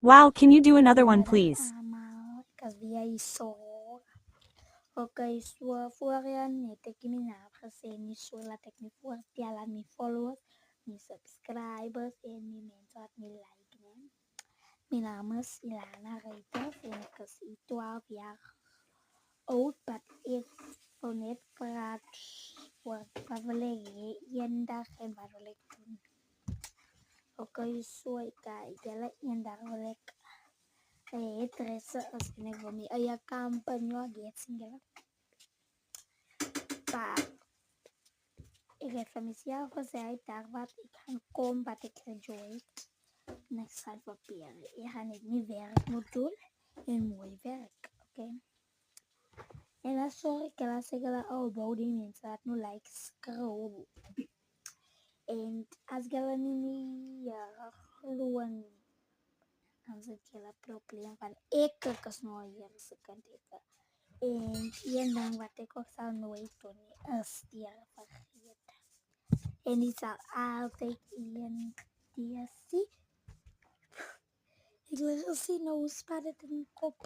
Wow, can you do another one, please? Because we are so. Okay, so voor je tek me na gezien, niet zo laat ik me voorstellen aan mijn followers, mijn subscribers en mijn mensen wat me liken. Mijn naam is Ilana Reiters en ik is 12 jaar oud, but ik wil net praten voor wat wil ik een dag en wat wil ik doen. Okay, so ik ga een dag wil ik hairdresser is en ik wil mijn eigen company gaan. Maar ik heb van mezelf gezegd daar wat ik ga komen, wat ik enjoy. En ik ga proberen. Ik ga niet mijn werk moeten doen en mooi werk, oké? En dan zorg ik dat ik al bouw die mensen dat nu like scroll. En als je niet gewoon dan zit je het probleem van ik is nooit hier ze kan eten. En één ding wat ik ook zal nooit doen is dieren vergeten. En die zal altijd één dier zien. Ik wil zien hoe spat het in mijn kop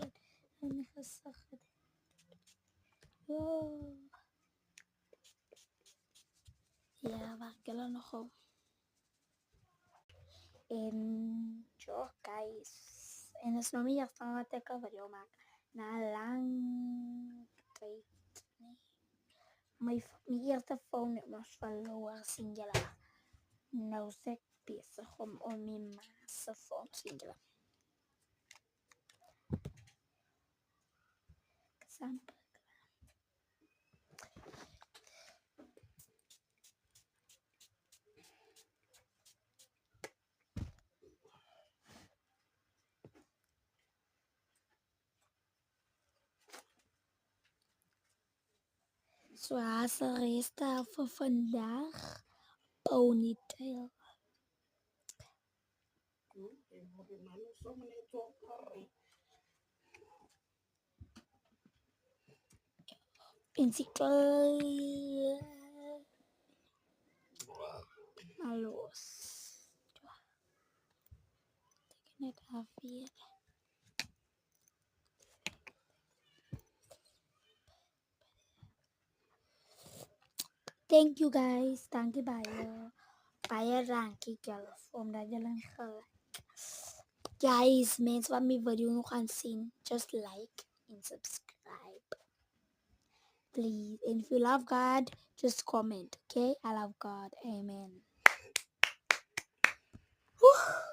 en mijn gezicht. Wow. Ja, waar ik er nog op. En ja, guys. En dat is nog meer van wat ik een video maak. Na lang tijd. Nee. Mijn eerste phone was verloren, singular. Nou ben ik bezig om mijn ma's phone singular. Example. Zoals de rest voor vandaag. Ponytail. Encycl. Los. Net af hier. Thank you guys. Thank you bij rankie girls. Omdat jullie gelijk. Guys, mensen wat mijn video nog gaan zien, just like and subscribe. Please. And if you love God, just comment, okay? I love God. Amen. Whew.